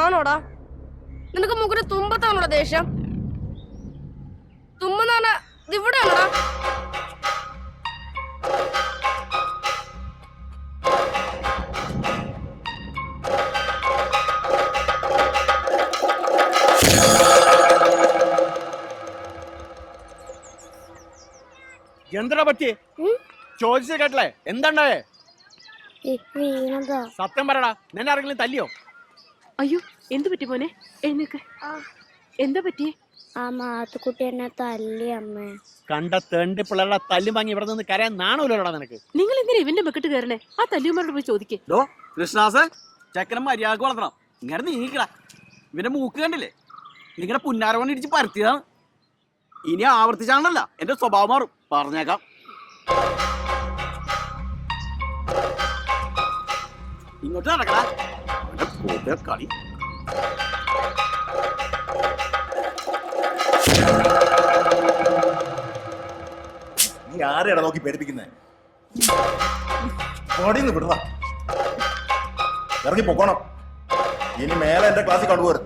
ആണോടാ? നിനക്ക് മുഖത്ത് തുമ്പത്താണോടാ ദേഷ്യം? തുമ്പെന്നാണ് ഇതിവിടെയാണോടാ? എന്താ പറ്റിയേ? ചോദിച്ചു കേട്ടല്ലേ? എന്താണ്ടായേ? സത്യം പറയടാ, നിന്നെ ആരെങ്കിലും തല്ലിയോ? അയ്യോ, എന്ത് പറ്റി മോനെ? എഴുന്നേക്ക്. എന്താ പറ്റിയേ? ആ മാത്തുക്കുട്ടി എന്നെ തല്ലി അമ്മേ. കണ്ട തേണ്ടി പിള്ളേരുടെ തല്ലി വാങ്ങി ഇവിടെ നിന്ന് കരയാൻ നാണൂലോടാ നിനക്ക്. നിങ്ങൾ എന്തിനാ ഇവന്റെ മെക്കിട്ട് കയറണേ? ആ തല്ലിയന്മാരോട് പോയി ചോദിക്കേ. കൃഷ്ണാസ്, ചക്കരം മര്യാദക്ക് വളർത്തണം. ഇങ്ങനെ നീക്കടാ. ഇവന്റെ മൂക്ക് കണ്ടില്ലേ? നിങ്ങളുടെ പുന്നാര കൊണ്ട് ഇടിച്ച് പരത്തിയതാണ്. ഇനി ആവർത്തിച്ചാണല്ല എന്റെ സ്വഭാവം മാറും, പറഞ്ഞേക്കാം. ഇങ്ങോട്ട് നടക്കടാ. കളി നീ ആരെയാ നോക്കി പേടിപ്പിക്കുന്നേ? ഓടിന്ന് വിടുക, ഇറങ്ങി പൊക്കോണം. ഇനി മേലെ എന്റെ ക്ലാസ്സിൽ കണ്ടുപോരുത്.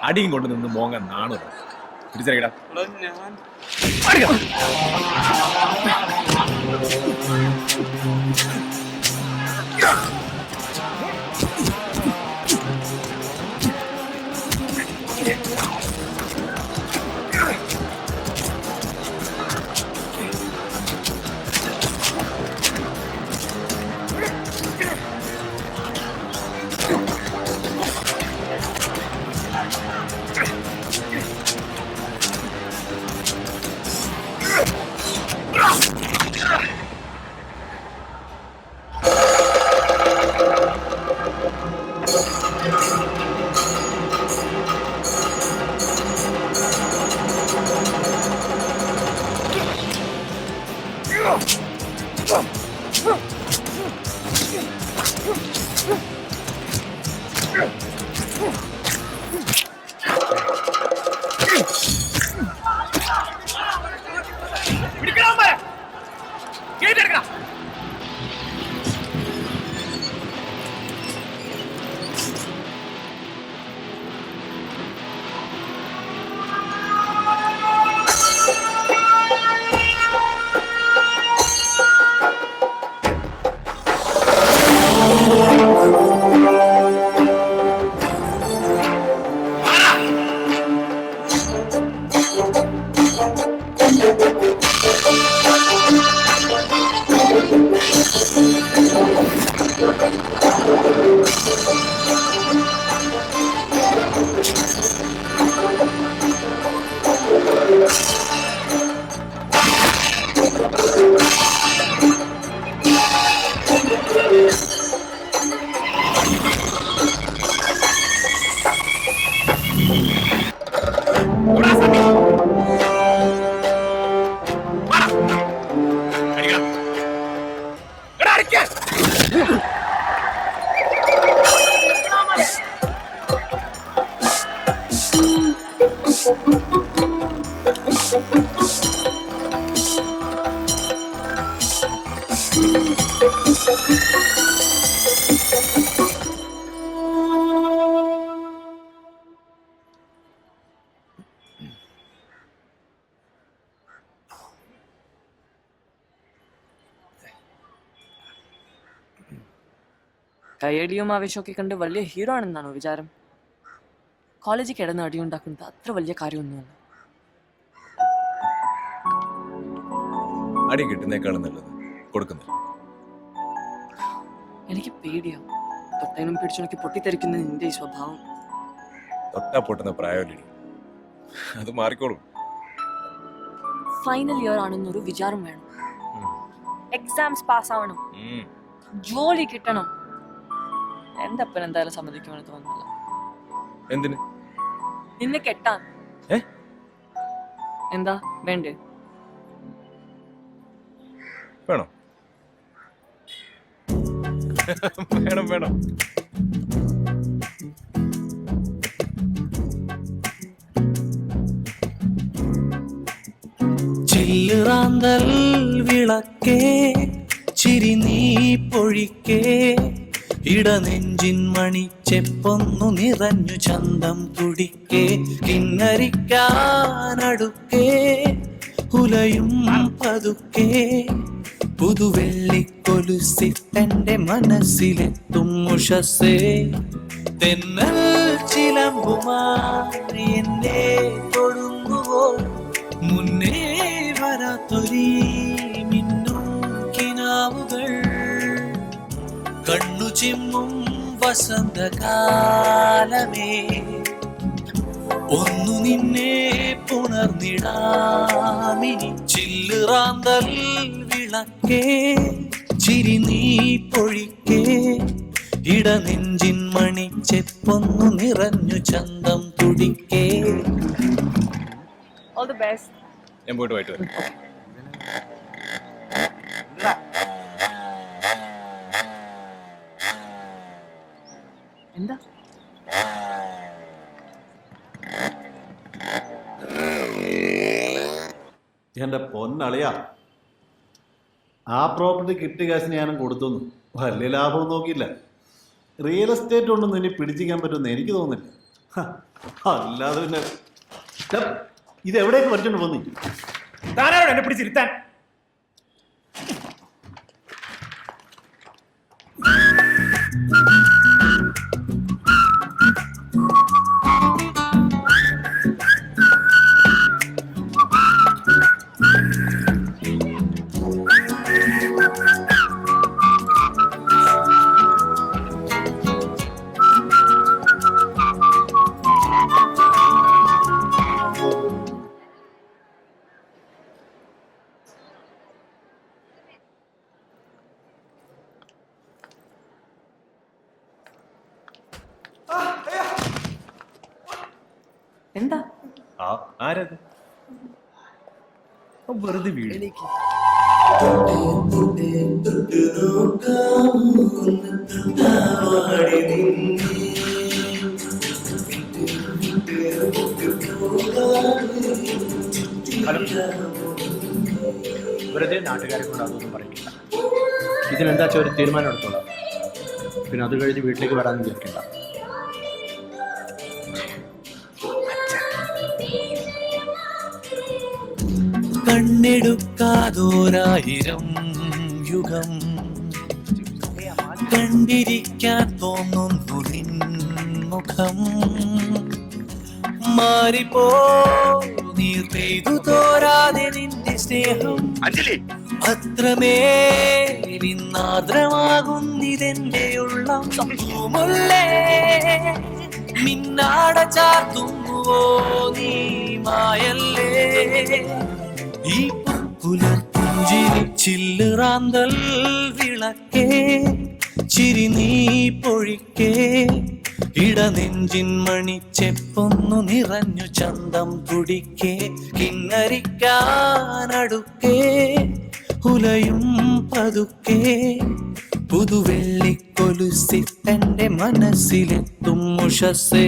അടിയും കൊണ്ട് നിന്ന് മോങ്ങ നാണു തിരിച്ചറിയടാ. കയ്യടിയും ആവേശമൊക്കെ കണ്ട് വലിയ ഹീറോ ആണെന്നാണോ വിചാരം? കോളേജിൽ കിടന്ന് അടിയുണ്ടാക്കുന്നത് അത്ര വലിയ കാര്യമൊന്നുമല്ല. അടി കിട്ടുന്നേക്കാളും നല്ലത് കൊടുക്കുന്നില്ല. എനിക്ക് പേടിയാവും. തൊട്ടനും പിടിച്ചുണക്കി പൊട്ടിത്തെറിക്കുന്ന നിന്റെ ഈ സ്വഭാവം. തൊട്ടാ പൊട്ടുന്ന പ്രായമല്ലേ, അത് മാറിക്കോളും. ഫൈനൽ ഇയർ ആണെന്നൊരു വിചാരം വേണം. എക്സാംസ് പാസ്സാവണം, ജോലി കിട്ടണം. എന്റെ അപ്പൻ എന്തായാലും സമ്മതിക്കുമെന്ന് തോന്നുന്നില്ല. എന്തിന്? നിന്നെ കെട്ടാൻ. എന്താ വേണ്ടേ? വേണം വേണം വേണം. ചില്ലുറാന്തൽ വിളക്കേ ചിരി നീ പൊഴിക്കേ ഇടനെഞ്ചിൻ മണിച്ചെപ്പൊന്നു നിറഞ്ഞു ചന്തം തുടിക്കേ കിന്നരിക്കാനടുക്കേ ഉലയും പതുക്കേ പുതുവെള്ളിക്കൊലുസിട്ടെന്റെ മനസ്സിലെത്തും ഉഷസ്സേ തെന്നൽ ചിലമ്പുമായി എന്നെ തൊടുന്നുവോ മുന്നേ വരാത്തൊരീ മിന്നും കിനാവുകൾ കണ്ണു ചിമ്മും വസന്തകാലമേ ഒന്നു നിന്നെ പുണർന്നിടാമിനി ചില്ലുറാന്തൽ വിളക്കേ ചിരി നീ പൊഴിക്കേ ഇടനെഞ്ചിൻ മണിച്ചെപ്പൊന്നു നിറഞ്ഞു ചന്തം തുടിക്കേ. All the best. ഞാൻ പോയിട്ട് വൈകിട്ട് വരാം. എന്താ? എന്റെ പൊന്നളിയാ, ആ പ്രോപ്പർട്ടി കിട്ടിയ കാശിന് ഞാനും കൊടുത്തു. വലിയ ലാഭം നോക്കിയില്ല. റിയൽ എസ്റ്റേറ്റ് കൊണ്ടൊന്നും ഇനി പിടിച്ചിക്കാൻ പറ്റുമെന്ന് എനിക്ക് തോന്നുന്നില്ല. അല്ലാതെ പിന്നെ ഇത് എവിടേക്ക് പറ്റുന്നു പോന്നി? താനാരോട് എന്നെ പിടിച്ചിരുത്താൻ? എന്താ? ആരത്? വെറുതെ വീട്. വെറുതെ നാട്ടുകാരെ കൊണ്ട് അതൊന്നും പറയില്ല. ഇതിനെന്താ വെച്ചാൽ ഒരു തീരുമാനം എടുത്തോളാം. പിന്നെ അത് കഴിഞ്ഞ് വീട്ടിലേക്ക് വരാൻ വിചാരിക്കണ്ട. കണ്ണെടുക്കാതോരായിരം യുഗം കണ്ടിരിക്കാൻ തോന്നുന്നു നിൻമുഖം മാറിപ്പോ നീർ പെയ്തു തോരാതെ നിന്റെ സ്നേഹം അത്രമേലിന്നാദ്രമാകുന്നിതെന്റെ ഉള്ളം മുല്ലേ മിന്നാട ചാർത്തുന്നുവോ നീ മായല്ലേ ഈ പുലർത്തുഞ്ചിരി ചില്ലുറാന്തൽ വിളക്കേ ചിരി നീ പൊഴിക്കേ ഇടനെഞ്ചിൻ മണിച്ചെപ്പൊന്നു നിറഞ്ഞു ചന്തം തുടിക്കേ കിന്നരിക്കാനടുക്കേ ഉലയും പതുക്കേ പുതുവെള്ളിക്കൊലുസിട്ടെന്റെ മനസ്സിലെത്തും ഉഷസ്സേ.